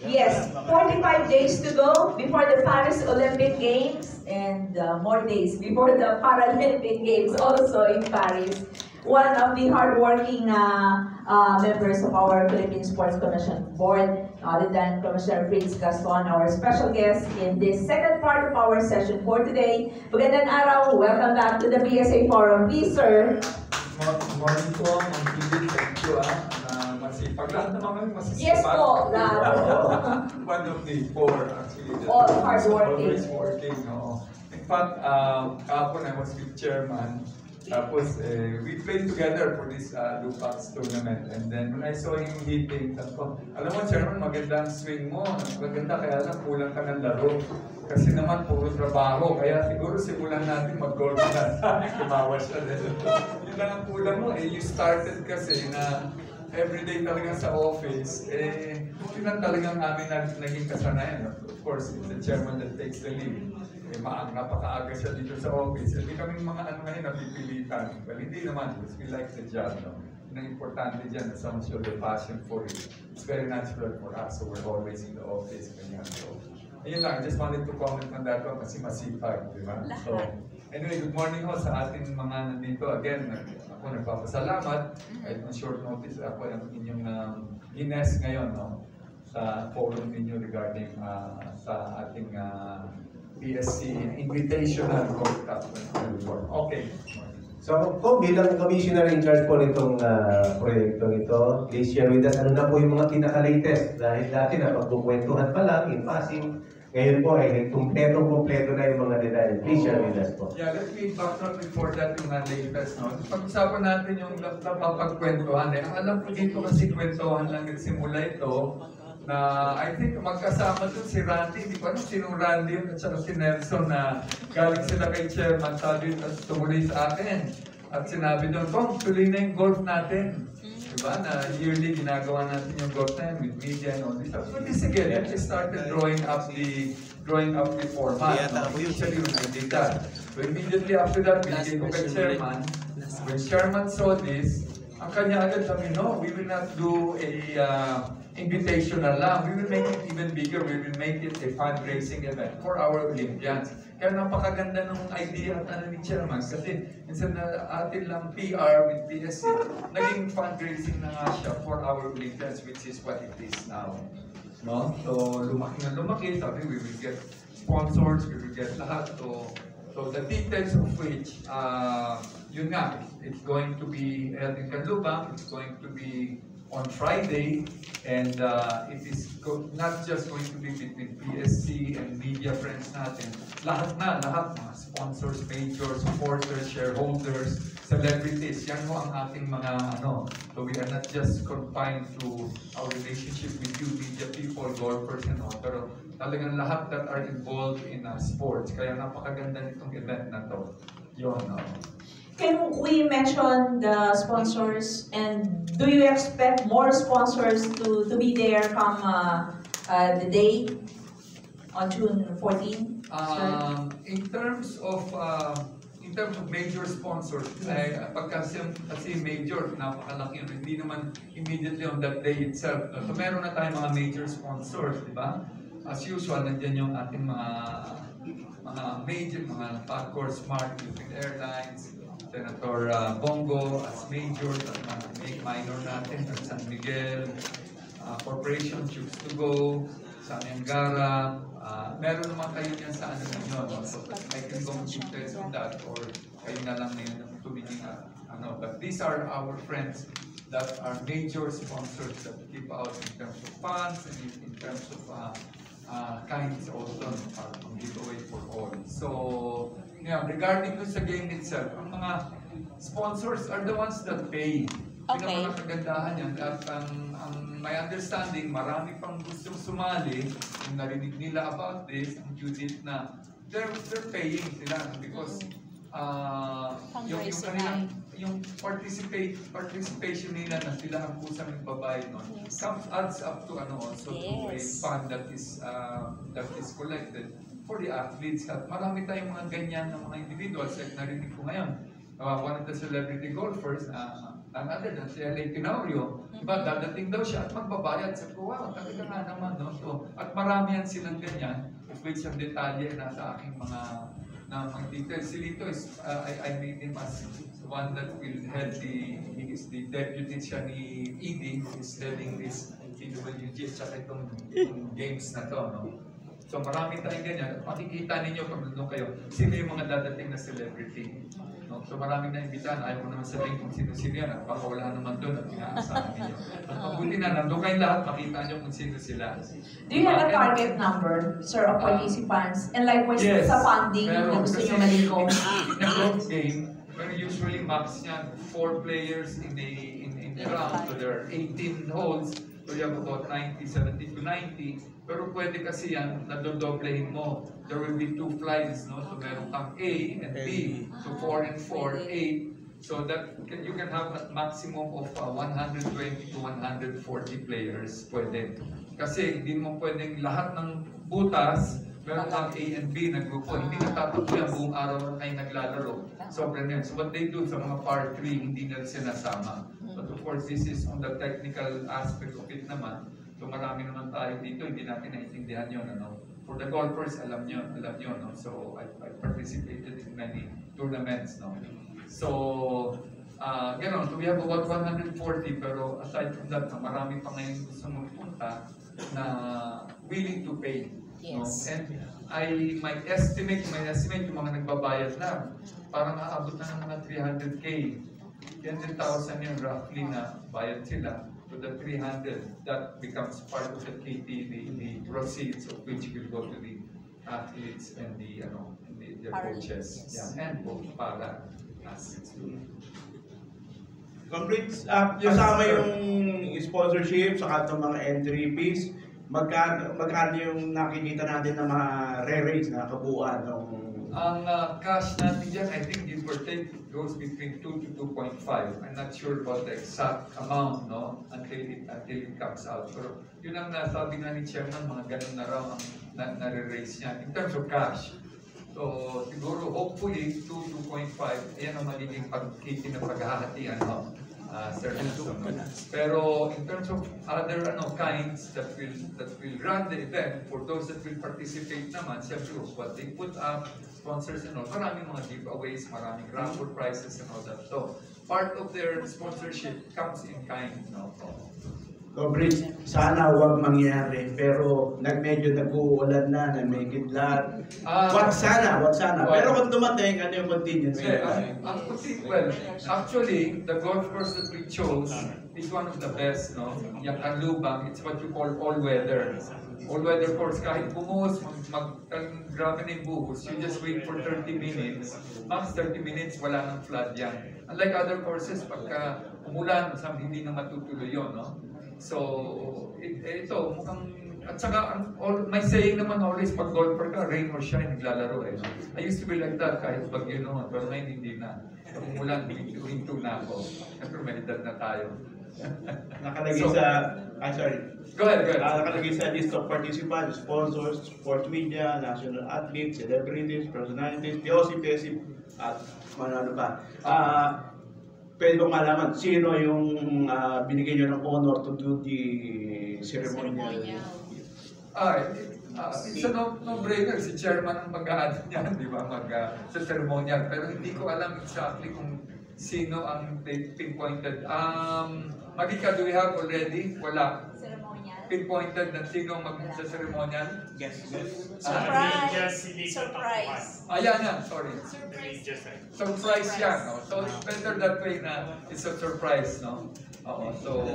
Yes, 45 days to go before the Paris Olympic Games and more days before the Paralympic Games also in Paris. One of the hardworking members of our Philippine Sports Commission Board, other than Commissioner Fritz Gaston, our special guest in this second part of our session for today. Magandang araw, welcome back to the PSA Forum. Please, sir. Good morning po, Ma'am Philip. Thank you, masipag. Lahat naman kami masisipag. Yes po, lahat. One of the four, actually. All hardworking. Always working, no. In fact, kahapon I was with Chairman. Tapos, we played together for this Lupax tournament. And then, when I saw him hitting, sabi ko, alam mo, Chairman, maganda ang swing mo. Maganda, kaya lang kulang ka ng laro. Kasi naman, puro trabaho. Kaya siguro simulan natin mag-golf na. Kumawa siya. Yun lang ang kulang mo. You started kasi na everyday talaga sa office. Yun lang talagang amin naging kasanayan. Of course, it's the chairman that takes the lead. Napakaaga siya dito sa office. Hindi kaming mga ngayon napipilitan. Well, hindi naman, because we like the job. No? Ang importante dyan, as long as you have the passion for it, it's very natural for us. So we're always in the office. Ganyan. So, ayun lang, I just wanted to comment on that one kasi masipag, di ba? So, anyway, good morning ho sa ating mga nandito. Again, ako nagpapasalamat. Kahit on short notice, ako ang inyong Ines ngayon, no? Sa forum ninyo regarding sa ating PSC Invitational Gold Cup 2024. Okay. So, po bilang commissioner in charge po nitong proyekto ito, please share with us ano na po yung mga pinaka-latest. Dahil dati na pagkukwentuhan pa lang in passing, ngayon po ay kumpleto na yung mga detalye. Please share with us po. Yeah, let me backtrack before that yung latest. No? Pag-usapan natin yung napapagkwentuhan. Alam ko dito kasi kwentuhan lang nagsimula ito na I think magkasama doon si Randy, hindi ko alam sinong Randy yun at saka si Nelson na galing sila kay Chairman, sabi at tumuloy sa akin at sinabi doon, Kong, tuloy na yung golf natin. Diba? Na yearly ginagawa natin yung golf na yun with media and all this stuff. So this again, we started drawing up the format. No? Usually when I did that. So immediately after that, binigay ko kay Chairman. When Chairman saw this, ang kanya agad sabi, no, we will not do a invitational lang. We will make it even bigger. We will make it a fundraising event for our Olympians. Kaya napakaganda ng idea at ni Chairman kasi minsan na atin lang PR with PSC, naging fundraising na nga siya for our Olympians, which is what it is now. No? So lumaki na lumaki, sabi we will get sponsors, we will get lahat. So the details of which, yun nga, it's going to be held in Canlubang, it's going to be on Friday, and it is not just going to be between PSC and media friends natin. Lahat, mga sponsors, majors, supporters, shareholders, celebrities, yan ho ang ating mga So we are not just confined to our relationship with you, media people, golfers, and all, pero talagang lahat that are involved in sports. Kaya napakaganda nitong event na to. Yun, Can we mention the sponsors, and do you expect more sponsors to be there come the day on June 14? In terms of major sponsors, kasi major, napakalaki yun. Hindi naman immediately on that day itself. So meron na tayong mga major sponsors, di ba? As usual, nandiyan yung ating mga major, mga Pagcor Smart, Philippine Airlines, Senator Bongo as major, at mga minor natin, at San Miguel, Corporation Choose to Go, San Angara, meron naman kayo yan sa ninyo, no? So I can go details on that, or kayo na lang ngayon na tumiging but these are our friends that are major sponsors that keep out in terms of funds and in terms of kinds also from giveaway for all. So, regarding sa game itself, ang mga sponsors are the ones that pay. Okay. Yung mga kagandahan yan. At ang my understanding, marami pang gustong sumali. Yung narinig nila about this, ang Judith na they're paying sila because yung participation nila na sila ang kusang nagbabayad nun, adds up to also to a fund that is collected for the athletes. At marami tayong mga ganyan ng mga individuals like narinig ko ngayon. One of the celebrity golfers, Ang other than si L.A. Tenorio, diba, dadating daw siya at magbabayad. Sabi ko, wow, talaga nga naman, no? So, at marami yan silang ganyan, of which ang detalye na sa aking mga details. Si Lito is, I made him as one that will head he is the deputy siya ni Edie, who is heading this PWG at saka itong games na to, no? So marami tayong ganyan. Makikita ninyo pag nandun kayo, sino yung mga dadating na celebrity. No? So maraming na-imbitahan. Ayaw ko naman sabihin kung sino-sino yan. Baka wala naman doon at inaasahan ninyo. At mabuti na, nandun kayong lahat, makita nyo kung sino sila. Do you have a target number, sir, of participants? And likewise, Yes, sa funding na gusto nyo maligo? In a group game, pero usually max niyan 4 players in a round. So there are 18 holes. So you have about 90, 70 to 90. Pero pwede kasi yan, nadodoblehin mo. There will be 2 flights, no? So meron kang A and B. So 4 and 4, 8. So that you can have a maximum of 120 to 140 players. Pwede. Kasi hindi mo pwedeng lahat ng butas, meron kang A and B na grupo. Hindi natatakbo yan buong araw na kayo naglalaro. Sobrang yun. So what they do sa mga par 3, hindi na sinasama. But of course, this is on the technical aspect of it naman. So marami naman tayo dito, hindi natin naiintindihan yun. Ano? For the golfers, alam nyo, no? So I participated in many tournaments, no? So, gano'n. So we have about 140, pero aside from that, marami pa ngayon gusto magpunta na willing to pay. No? And I might estimate yung mga nagbabayad na, parang aabot na ng mga 300K. 10,000 yun roughly na bayad sila. To the 300, that becomes part of the KT, the proceeds of which will go to the athletes and the coaches. Yeah, and both para athletes. Complete, kasama yung sponsorship, saka itong mga entry fees, magkano yung nakikita natin na mga re-raise na kabuuan ng ang cash natin dyan, I think give or take, goes between 2 to 2.5. I'm not sure about the exact amount, no, until it comes out. Pero yun ang nasabi nga ni Chairman, mga ganun na raw ang nare-raise niya in terms of cash. So siguro, hopefully, 2 to 2.5, ayan ang magiging pagkiti na paghahatian, no? Pero in terms of other kinds that will run the event, for those that will participate naman, siyempre what they put up, sponsors and all, maraming mga giveaways, maraming raffle prizes and all that. So part of their sponsorship comes in kind, no? Coverage, sana huwag mangyari, pero medyo nag-uulan na may kidlat. Wag sana. Pero kung dumating, ano yung contingency? Well, actually, the golf course that we chose is one of the best, no? Yung Anlubang, it's what you call all-weather. All-weather course, kahit bumuhos, grabe na yung buhos, you just wait for 30 minutes. Max 30 minutes, wala nang flood yan. Unlike other courses, pagka umulan, hindi na matutuloy yun, no? So, ito, mukhang, at saka, my saying naman always, pag golfer ka, rain or shine, naglalaro eh. I used to be like that, kahit bagyo naman, pero ngayon hindi na. Pag umulan, hinto na ako. Siyempre, may edad na tayo. Nakalagay Go ahead. Nakalagay sa list of participants, sponsors, sports media, national athletes, celebrities, personalities, POC, PSC, at ano pa. Pwede bang malaman sino yung binigay nyo ng honor to do the ceremonial? It's a no-brainer. Si chairman ang mag-aano niyan, di ba? Sa ceremonial. Pero hindi ko alam exactly kung sino ang pinpointed. Marika, do we have already? Wala. Pinpointed na sino sa ceremonial? Yes. Surprise. Yan. Sorry. Surprise yan, no? So it's better that way na it's a surprise, no? So